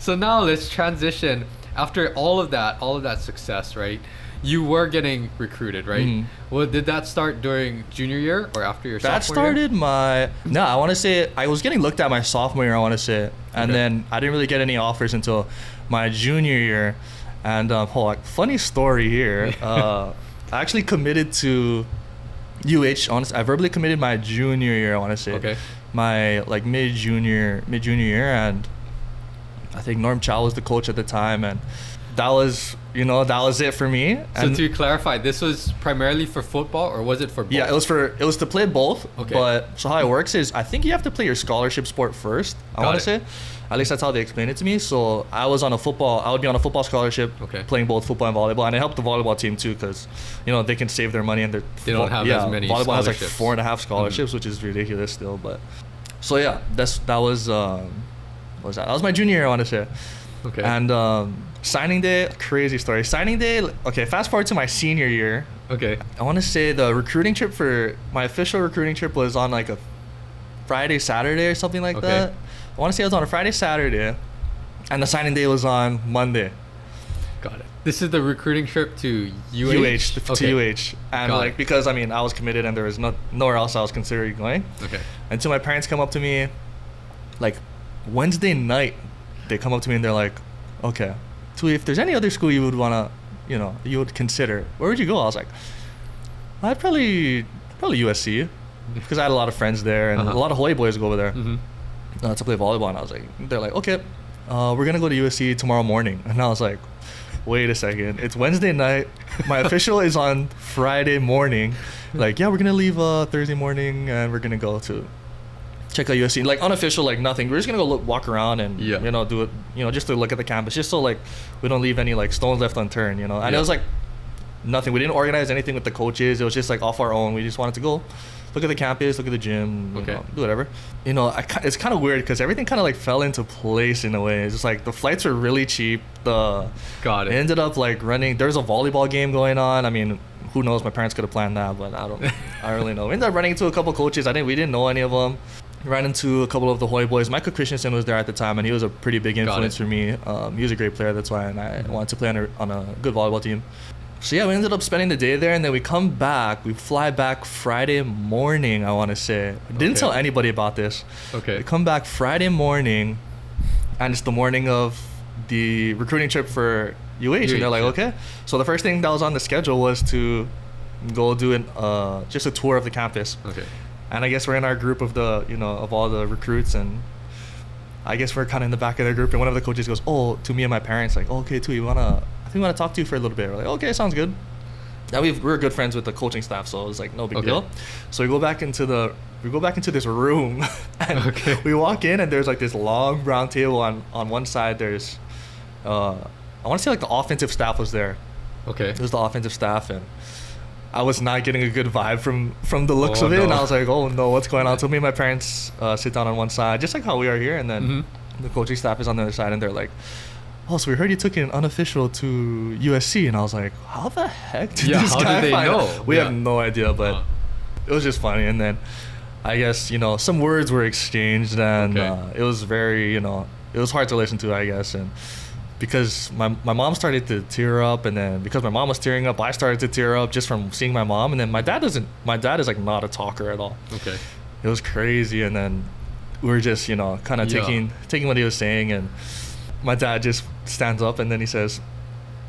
So now let's transition. After all of that success, right? You were getting recruited, right? Well, did that start during junior year or after your That sophomore year? started I want to say I was getting looked at my sophomore year, I want to say. And then I didn't really get any offers until my junior year. And funny story here. I actually committed to UH. Honestly, I verbally committed my junior year, I want to say. Okay. My like mid-junior year, and I think Norm Chow was the coach at the time, and that was it for me. So And to clarify, this was primarily for football, or was it for both? yeah, it was to play both. Okay. But so how it works is I think you have to play your scholarship sport first, I want to say. At least that's how they explained it to me. So I would be on a football scholarship, playing both football and volleyball, and it helped the volleyball team too, because they can save their money, and they don't have as many volleyball has like scholarships. 4.5 scholarships, which is ridiculous still. But so yeah, that was my junior year, I want to say. Okay. And signing day, crazy story. Signing day, okay, fast forward to my senior year. Okay. I want to say the recruiting trip for my official recruiting trip was on like a Friday, Saturday or something like that. I want to say it was on a Friday, Saturday, and the signing day was on Monday. Got it. This is the recruiting trip to UH? To UH. And because I was committed and there was nowhere else I was considering going. Okay. Until my parents come up to me, like Wednesday night, they come up to me and they're like, okay, Tui, if there's any other school you would want to, you would consider, where would you go? I was like, I'd probably USC, because I had a lot of friends there, and a lot of Hawaii boys go over there to play volleyball. And I was like, they're like, okay, we're going to go to USC tomorrow morning. And I was like, wait a second, it's Wednesday night. My official is on Friday morning. Like, yeah, we're going to leave Thursday morning, and we're going to go to check out USC. Like, unofficial, like nothing. We're just going to go walk around and, do it, just to look at the campus, just so like we don't leave any like stones left unturned, And it was like nothing. We didn't organize anything with the coaches. It was just like off our own. We just wanted to go look at the campus, look at the gym, do whatever. It's kind of weird because everything kind of like fell into place in a way. It's just like the flights were really cheap. Got it. It ended up like running. There was a volleyball game going on. I mean, who knows? My parents could have planned that, but I don't really know. We ended up running into a couple coaches. We didn't know any of them. Ran into a couple of the Hawaii boys. Michael Christensen was there at the time, and he was a pretty big influence for me. He was a great player, that's why, and I wanted to play on a good volleyball team. So yeah, we ended up spending the day there, and then we fly back Friday morning, I want to say. Didn't tell anybody about this. Okay. We come back Friday morning, and it's the morning of the recruiting trip for UH, and they're like, okay. So the first thing that was on the schedule was to go do just a tour of the campus. Okay. And I guess we're in our group of of all the recruits, and I guess we're kind of in the back of their group, and one of the coaches goes, to me and my parents, like, okay, Tui, we want to talk to you for a little bit. We're like, okay, sounds good. Now we're good friends with the coaching staff, so it was like no big deal. So we go back into this room, and we walk in, and there's like this long brown table on one side. There's I want to say like the offensive staff was there. Okay. It was the offensive staff, and I was not getting a good vibe from the looks of it, and I was like, oh no, what's going on? So me and my parents sit down on one side, just like how we are here, and then the coaching staff is on the other side, and they're like, oh, so we heard you took an unofficial to USC, and I was like, how the heck did this guy did they find know? Out? We have no idea, but it was just funny. And then I guess some words were exchanged, and it was very it was hard to listen to, I guess, and because my mom started to tear up, and then because my mom was tearing up, I started to tear up just from seeing my mom. And then my dad is like not a talker at all. Okay. It was crazy. And then we were just kind of taking what he was saying, and my dad just stands up, and then he says,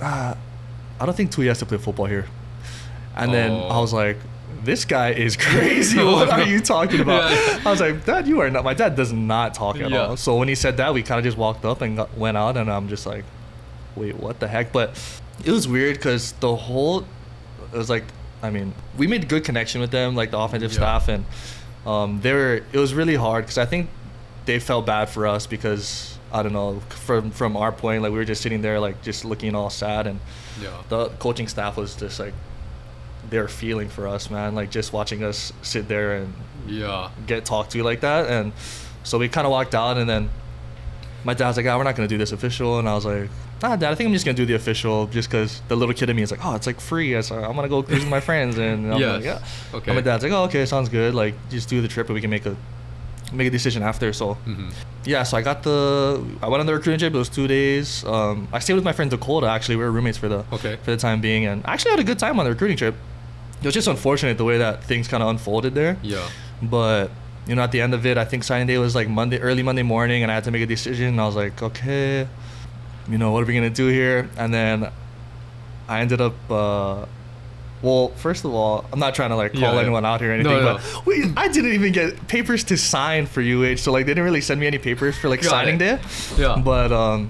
I don't think Tui has to play football here. And then I was like, this guy is crazy. What are you talking about? I was like, Dad, you are not. My dad does not talk at all. So when he said that, we kind of just walked up and went out, and I'm just like, wait, what the heck? But it was weird because it was like, we made good connection with them, like the offensive staff, and it was really hard because I think they felt bad for us because, I don't know, from our point, like we were just sitting there, like just looking all sad, and the coaching staff was just like, they're feeling for us, man, like just watching us sit there and get talked to like that. And so we kind of walked out, and then my dad's like, we're not going to do this official. And I was like, Dad, I think I'm just going to do the official just because the little kid in me is like, it's like free. I'm going to go cruise with my friends. And I'm like, okay. And my dad's like, okay, sounds good. Like, just do the trip, and we can make a make a decision after. So Mm-hmm. yeah, so I went on the recruiting trip. It was 2 days. I stayed with my friend Dakota. Actually, we were roommates for the time being, and I actually had a good time on the recruiting trip. It was just unfortunate the way that things kind of unfolded there. Yeah. But you know, at the end of it, I think signing day was like early Monday morning, and I had to make a decision. And I was like, okay, you know, what are we gonna do here? And then I ended up. Well, first of all, I'm not trying to like call anyone out here or anything, but I didn't even get papers to sign for UH, so like they didn't really send me any papers for like signing day. Yeah. But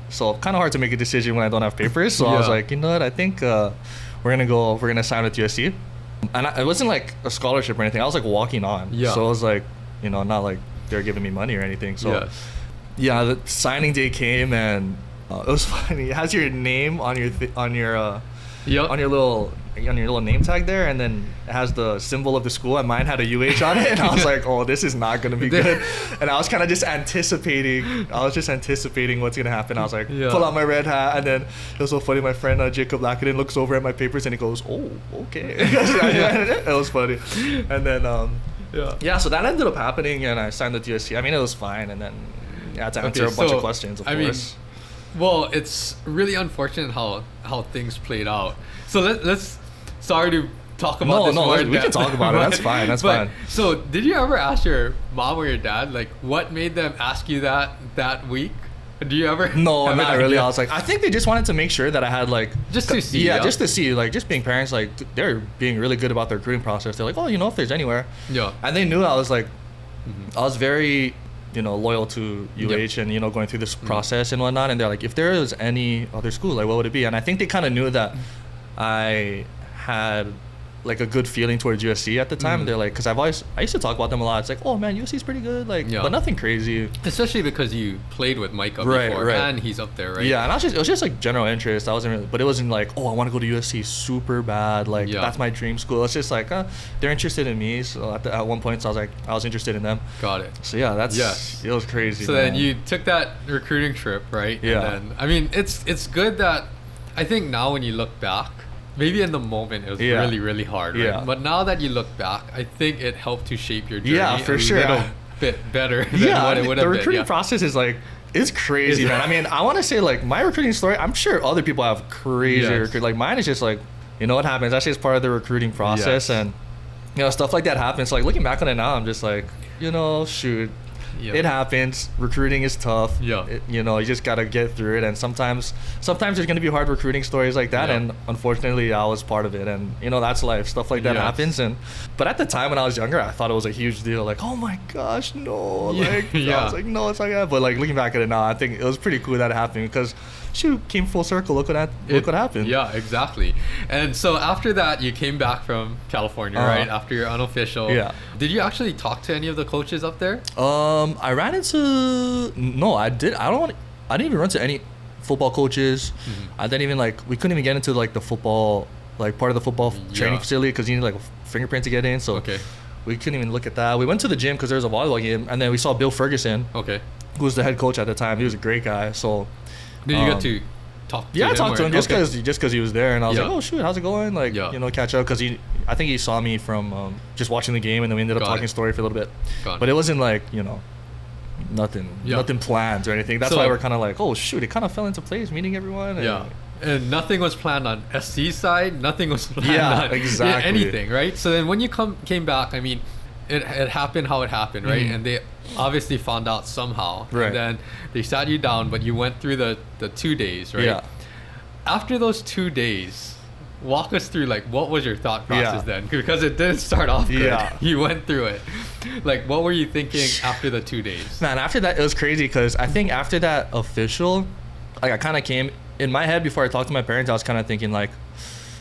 so kind of hard to make a decision when I don't have papers. So I was like, you know what? I think we're gonna sign with USC, and it wasn't like a scholarship or anything. I was like walking on. Yeah. So I was like, you know, not like they're giving me money or anything. So yeah, the signing day came, and it was funny. It has your name on your little name tag there, and then it has the symbol of the school, and mine had a UH on it, and I was like, oh, this is not gonna be good. And I was kind of just anticipating what's gonna happen. I was like, pull out my red hat, and then it was so funny, my friend Jacob Lackinen looks over at my papers and he goes, oh, okay. It was funny. And then so that ended up happening, and I signed the USC. I mean, it was fine, and then I had to answer a bunch of questions, of course. Well, it's really unfortunate how things played out. So let's sorry to talk about this more. We can talk about it. That's fine. That's fine. So did you ever ask your mom or your dad, like, what made them ask you that week? Do you ever? No, not really. I was like, I think they just wanted to make sure that I had like just to see. Yeah, just to see. Like, just being parents, like they're being really good about their recruiting process. They're like, oh, you know, if there's anywhere. Yeah. And they knew I was like, I was very, you know, loyal to UH and, you know, going through this process and whatnot. And they're like, if there was any other school, like, what would it be? And I think they kind of knew that I had like a good feeling towards USC at the time. They're like, because I used to talk about them a lot. It's like, oh man, USC's pretty good, like, but nothing crazy. Especially because you played with Micah before, and he's up there, right? Yeah, and it was just like general interest. I wasn't really, but it wasn't like, oh, I want to go to USC super bad, like that's my dream school. It's just like, they're interested in me. So at one point, so I was interested in them. Got it. So yeah, it was crazy. So then you took that recruiting trip, right? Yeah. And then, I mean, it's good that I think now when you look back. Maybe in the moment it was really, really hard, right? Yeah. But now that you look back, I think it helped to shape your journey a little bit better than what it would have been. The recruiting process is like, it's crazy, man. I mean, I want to say like my recruiting story, I'm sure other people have crazy recruiting. Like mine is just like, you know what happens? Actually, it's part of the recruiting process, and you know, stuff like that happens. Like looking back on it now, I'm just like, you know, shoot. It happens. Recruiting is tough. You know, you just gotta get through it. And sometimes there's gonna be hard recruiting stories like that. And unfortunately, I was part of it. And you know, that's life. Stuff like that happens. But at the time when I was younger, I thought it was a huge deal. Like, oh my gosh, no. Like, I was like, no, it's like that. But like looking back at it now, I think it was pretty cool that it happened because. Shoot, came full circle. Look what happened. Yeah, exactly. And so after that, you came back from California, right? After your unofficial. Yeah. Did you actually talk to any of the coaches up there? I ran into I didn't even run to any football coaches. I didn't even we couldn't even get into like the football, like part of the football training facility because you need like a fingerprint to get in. So we couldn't even look at that. We went to the gym because there was a volleyball game, and then we saw Bill Ferguson. Who was the head coach at the time? He was a great guy. So. Did you get to talk to him? Yeah, I talked to him just because he was there, and I was like, oh shoot, how's it going? Like, you know, catch up because I think he saw me from just watching the game, and then we ended up talking story for a little bit. But it wasn't like, you know, nothing planned or anything. That's why we're kind of like, oh shoot, it kind of fell into place, meeting everyone. And nothing was planned on SC's side. Nothing was planned on anything, right? So then when you came back, I mean, it happened how it happened, right? And they obviously found out somehow. And then they sat you down, but you went through the 2 days, right? Yeah. After those 2 days, walk us through, like, what was your thought process then? Because it didn't start off good. You went through it. Like, what were you thinking after the 2 days? Man, after that, it was crazy because I think after that official, like, I kind of came, in my head before I talked to my parents, I was kind of thinking, like,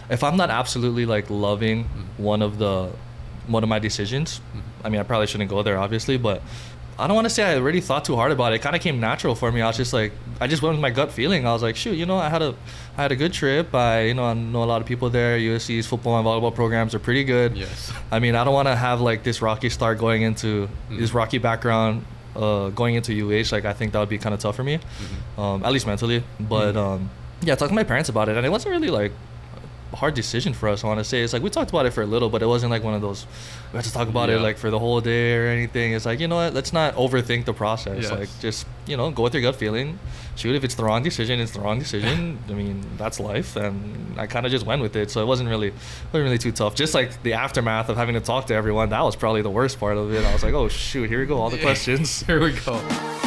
if I'm not absolutely, like, loving one of my decisions, I mean, I probably shouldn't go there, obviously, but I don't want to say I already thought too hard about it. It kind of came natural for me. I was just like, I just went with my gut feeling. I was like, shoot, you know, I had a good trip. I know a lot of people there. USC's football and volleyball programs are pretty good. Yes. I mean, I don't want to have like this rocky start going into this rocky background, going into UH. Like, I think that would be kind of tough for me, at least mentally. But yeah, I talked to my parents about it, and it wasn't really like hard decision for us, I want to say. It's like we talked about it for a little, but it wasn't like one of those we had to talk about it like for the whole day or anything. It's like, you know what, let's not overthink the process. Yes. Like, just, you know, go with your gut feeling. Shoot, if it's the wrong decision, it's the wrong decision. I mean, that's life, and I kind of just went with it. So it wasn't really too tough. Just like the aftermath of having to talk to everyone, that was probably the worst part of it. I was like, oh shoot, here we go, all the questions. Here we go.